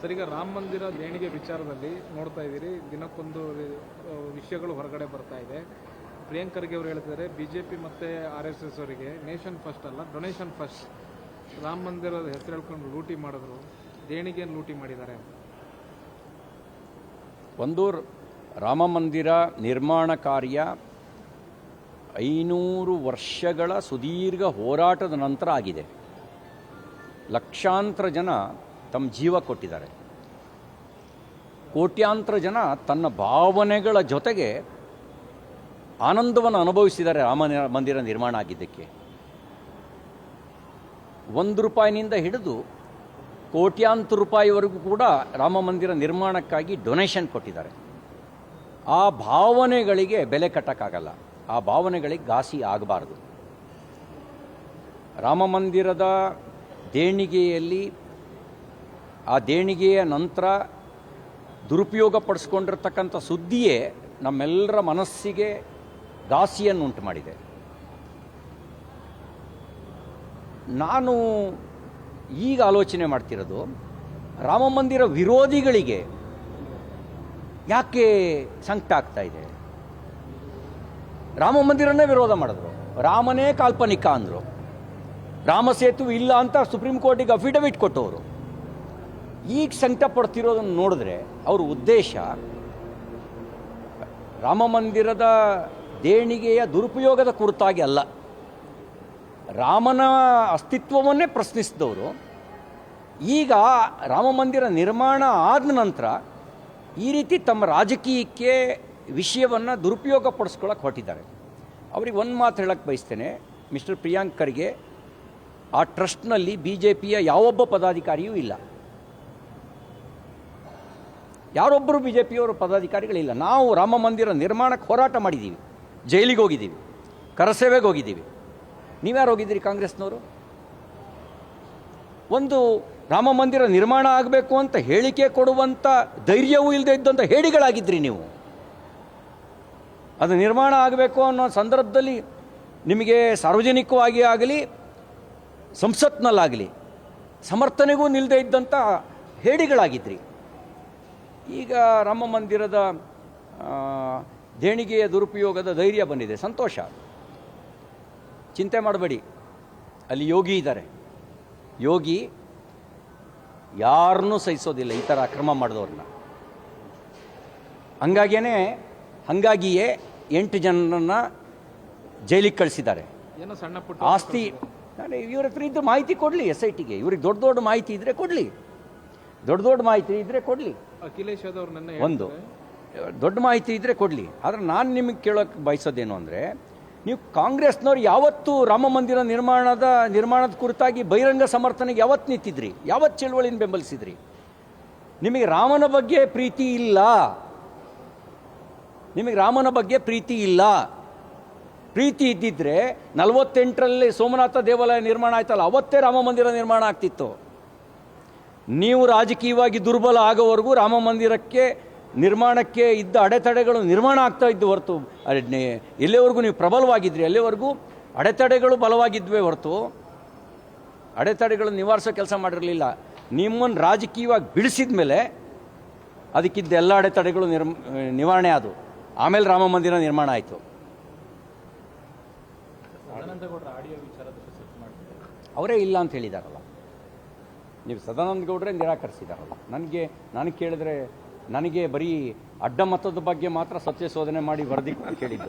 Sir, ಈಗ ರಾಮ ಮಂದಿರ ದೇಣಿಗೆ ವಿಚಾರದಲ್ಲಿ ನೋಡ್ತಾ ಇದ್ದೀರಿ, ದಿನಕ್ಕೊಂದು ವಿಷಯಗಳು ಹೊರಗಡೆ ಬರ್ತಾ ಇದೆ. ಪ್ರಿಯಾಂಕ್ ಖರ್ಗೆ ಅವರು ಹೇಳ್ತಿದ್ದಾರೆ, ಬಿಜೆಪಿ ಮತ್ತು RSS ಅವರಿಗೆ ನೇಷನ್ ಫಸ್ಟ್ ಅಲ್ಲ, ಡೊನೇಷನ್ ಫಸ್ಟ್. ರಾಮ ಮಂದಿರದ ಹೆಸರು ಹೇಳ್ಕೊಂಡು ಲೂಟಿ ಮಾಡಿದ್ರು, ದೇಣಿಗೆಯನ್ನು ಲೂಟಿ ಮಾಡಿದ್ದಾರೆ. ಒಂದು ರಾಮ ಮಂದಿರ ನಿರ್ಮಾಣ ಕಾರ್ಯ 500 ವರ್ಷಗಳ ಸುದೀರ್ಘ ಹೋರಾಟದ ನಂತರ ಆಗಿದೆ. ಲಕ್ಷಾಂತರ ಜನ ತಮ್ಮ ಜೀವ ಕೊಟ್ಟಿದ್ದಾರೆ. ಕೋಟ್ಯಾಂತರ ಜನ ತನ್ನ ಭಾವನೆಗಳ ಜೊತೆಗೆ ಆನಂದವನ್ನು ಅನುಭವಿಸಿದ್ದಾರೆ ರಾಮ ಮಂದಿರ ನಿರ್ಮಾಣ ಆಗಿದ್ದಕ್ಕೆ. ₹1 ಹಿಡಿದು ಕೋಟ್ಯಾಂತರ ರೂಪಾಯಿವರೆಗೂ ಕೂಡ ರಾಮ ಮಂದಿರ ನಿರ್ಮಾಣಕ್ಕಾಗಿ ಡೊನೇಷನ್ ಕೊಟ್ಟಿದ್ದಾರೆ. ಆ ಭಾವನೆಗಳಿಗೆ ಬೆಲೆ ಕಟ್ಟಕ್ಕಾಗಲ್ಲ, ಆ ಭಾವನೆಗಳಿಗೆ ಘಾಸಿ ಆಗಬಾರ್ದು. ರಾಮ ಮಂದಿರದ ದೇಣಿಗೆಯಲ್ಲಿ ಆ ದೇಣಿಗೆಯ ನಂತರ ದುರುಪಯೋಗ ಪಡಿಸ್ಕೊಂಡಿರ್ತಕ್ಕಂಥ ಸುದ್ದಿಯೇ ನಮ್ಮೆಲ್ಲರ ಮನಸ್ಸಿಗೆ ಘಾಸಿಯನ್ನು ಉಂಟು ಮಾಡಿದೆ. ನಾನು ಈಗ ಆಲೋಚನೆ ಮಾಡ್ತಿರೋದು, ರಾಮ ಮಂದಿರ ವಿರೋಧಿಗಳಿಗೆ ಯಾಕೆ ಸಂಕಟ ಆಗ್ತಾ ಇದೆ? ರಾಮ ಮಂದಿರನೇ ವಿರೋಧ ಮಾಡಿದ್ರು, ರಾಮನೇ ಕಾಲ್ಪನಿಕ ಅಂದರು, ರಾಮ ಸೇತುವೆ ಇಲ್ಲ ಅಂತ ಸುಪ್ರೀಂ ಕೋರ್ಟಿಗೆ ಅಫಿಡವಿಟ್ ಕೊಟ್ಟವರು. ಈಗ ಸಂಕಟ ಪಡ್ತಿರೋದನ್ನು ನೋಡಿದ್ರೆ ಅವ್ರ ಉದ್ದೇಶ ರಾಮ ಮಂದಿರದ ದೇಣಿಗೆಯ ದುರುಪಯೋಗದ ಕುರಿತಾಗಿ ಅಲ್ಲ, ರಾಮನ ಅಸ್ತಿತ್ವವನ್ನೇ ಪ್ರಶ್ನಿಸಿದವರು ಈಗ ರಾಮ ಮಂದಿರ ನಿರ್ಮಾಣ ಆದ ನಂತರ ಈ ರೀತಿ ತಮ್ಮ ರಾಜಕೀಯಕ್ಕೆ ವಿಷಯವನ್ನು ದುರುಪಯೋಗ ಪಡಿಸ್ಕೊಳ್ಳೋಕೆ ಹೊರಟಿದ್ದಾರೆ. ಅವ್ರಿಗೆ ಒಂದು ಮಾತು ಹೇಳಕ್ಕೆ ಬಯಸ್ತೇನೆ, ಮಿಸ್ಟರ್ ಪ್ರಿಯಾಂಕ್ ಖರ್ಗೆ, ಆ ಟ್ರಸ್ಟ್ನಲ್ಲಿ BJPಯ ಯಾವೊಬ್ಬ ಪದಾಧಿಕಾರಿಯೂ ಇಲ್ಲ, ಯಾರೊಬ್ಬರು BJPಯವರು ಪದಾಧಿಕಾರಿಗಳಿಲ್ಲ. ನಾವು ರಾಮ ಮಂದಿರ ನಿರ್ಮಾಣಕ್ಕೆ ಹೋರಾಟ ಮಾಡಿದ್ದೀವಿ, ಜೈಲಿಗೆ ಹೋಗಿದ್ದೀವಿ, ಕರಸೇವೆಗೆ ಹೋಗಿದ್ದೀವಿ. ನೀವ್ಯಾರು ಹೋಗಿದ್ದೀರಿ ಕಾಂಗ್ರೆಸ್ನವರು? ಒಂದು ರಾಮ ಮಂದಿರ ನಿರ್ಮಾಣ ಆಗಬೇಕು ಅಂತ ಹೇಳಿಕೆ ಕೊಡುವಂಥ ಧೈರ್ಯವೂ ಇಲ್ಲದೆ ಇದ್ದಂಥ ಹೇಡಿಗಳಾಗಿದ್ರಿ ನೀವು. ಅದು ನಿರ್ಮಾಣ ಆಗಬೇಕು ಅನ್ನೋ ಸಂದರ್ಭದಲ್ಲಿ ನಿಮಗೆ ಸಾರ್ವಜನಿಕವಾಗಿ ಆಗಲಿ ಸಂಸತ್ನಲ್ಲಾಗಲಿ ಸಮರ್ಥನೆಗೂ ನಿಲ್ಲದೆ ಇದ್ದಂಥ ಹೇಡಿಗಳಾಗಿದ್ರಿ. ಈಗ ರಾಮ ಮಂದಿರದ ದೇಣಿಗೆಯ ದುರುಪಯೋಗದ ಧೈರ್ಯ ಬಂದಿದೆ, ಸಂತೋಷ. ಚಿಂತೆ ಮಾಡಬೇಡಿ, ಅಲ್ಲಿ ಯೋಗಿ ಇದ್ದಾರೆ. ಯೋಗಿ ಯಾರನ್ನೂ ಸಹಿಸೋದಿಲ್ಲ ಈ ಥರ ಅಕ್ರಮ ಮಾಡಿದವ್ರನ್ನ. ಹಂಗಾಗಿಯೇ 8 ಜನರನ್ನು ಜೈಲಿಗೆ ಕಳಿಸಿದ್ದಾರೆ. ಆಸ್ತಿ ಇವ್ರ ಹತ್ರ ಇದ್ದು ಮಾಹಿತಿ ಕೊಡಲಿ, SITಗೆ. ಇವ್ರಿಗೆ ದೊಡ್ಡ ಮಾಹಿತಿ ಇದ್ದರೆ ಕೊಡಲಿ, ದೊಡ್ಡ ಮಾಹಿತಿ ಇದ್ದರೆ ಕೊಡಲಿ. ಅಖಿಲೇಶ್ ಒಂದು ದೊಡ್ಡ ಮಾಹಿತಿ ಇದ್ದರೆ ಕೊಡಲಿ. ಆದರೆ ನಾನು ನಿಮಗೆ ಕೇಳೋಕ್ಕೆ ಬಯಸೋದೇನು ಅಂದರೆ, ನೀವು ಕಾಂಗ್ರೆಸ್ನವ್ರು ಯಾವತ್ತೂ ರಾಮ ಮಂದಿರ ನಿರ್ಮಾಣದ ಕುರಿತಾಗಿ ಬಹಿರಂಗ ಸಮರ್ಥನೆಗೆ ಯಾವತ್ತು ನಿಂತಿದ್ರಿ? ಯಾವತ್ತು ಚಳವಳಿನ ಬೆಂಬಲಿಸಿದ್ರಿ? ನಿಮಗೆ ರಾಮನ ಬಗ್ಗೆ ಪ್ರೀತಿ ಇಲ್ಲ, ನಿಮಗೆ ರಾಮನ ಬಗ್ಗೆ ಪ್ರೀತಿ ಇಲ್ಲ. ಪ್ರೀತಿ ಇದ್ದಿದ್ರೆ 48ರಲ್ಲಿ ಸೋಮನಾಥ ದೇವಾಲಯ ನಿರ್ಮಾಣ ಆಯ್ತಲ್ಲ, ಅವತ್ತೇ ರಾಮ ಮಂದಿರ ನಿರ್ಮಾಣ ಆಗ್ತಿತ್ತು. ನೀವು ರಾಜಕೀಯವಾಗಿ ದುರ್ಬಲ ಆಗೋವರೆಗೂ ರಾಮ ಮಂದಿರಕ್ಕೆ ನಿರ್ಮಾಣಕ್ಕೆ ಇದ್ದ ಅಡೆತಡೆಗಳು ನಿರ್ಮಾಣ ಆಗ್ತಾ ಇದ್ದು ಹೊರತು, ಎಲ್ಲಿವರೆಗೂ ನೀವು ಪ್ರಬಲವಾಗಿದ್ರಿ ಅಲ್ಲಿವರೆಗೂ ಅಡೆತಡೆಗಳು ಬಲವಾಗಿದ್ವೇ ಹೊರತು ಅಡೆತಡೆಗಳನ್ನು ನಿವಾರಿಸೋ ಕೆಲಸ ಮಾಡಿರಲಿಲ್ಲ. ನಿಮ್ಮನ್ನು ರಾಜಕೀಯವಾಗಿ ಬಿಡಿಸಿದ ಮೇಲೆ ಅದಕ್ಕಿದ್ದ ಎಲ್ಲ ಅಡೆತಡೆಗಳು ನಿವಾರಣೆ ಆದವು. ಆಮೇಲೆ ರಾಮ ಮಂದಿರ ನಿರ್ಮಾಣ ಆಯಿತು. ಅವರೇ ಇಲ್ಲ ಅಂತ ಹೇಳಿದಾರಲ್ಲ, ನೀವು ಸದಾನಂದ ಗೌಡ್ರೆ ನಿರಾಕರಿಸಿದಾರಲ್ಲ. ನನಗೆ ಕೇಳಿದ್ರೆ ನನಗೆ ಬರೀ ಅಡ್ಡ ಮತದ ಬಗ್ಗೆ ಮಾತ್ರ ಸತ್ಯ ಶೋಧನೆ ಮಾಡಿ ವರದಿ ಕೇಳಿದ್ದು.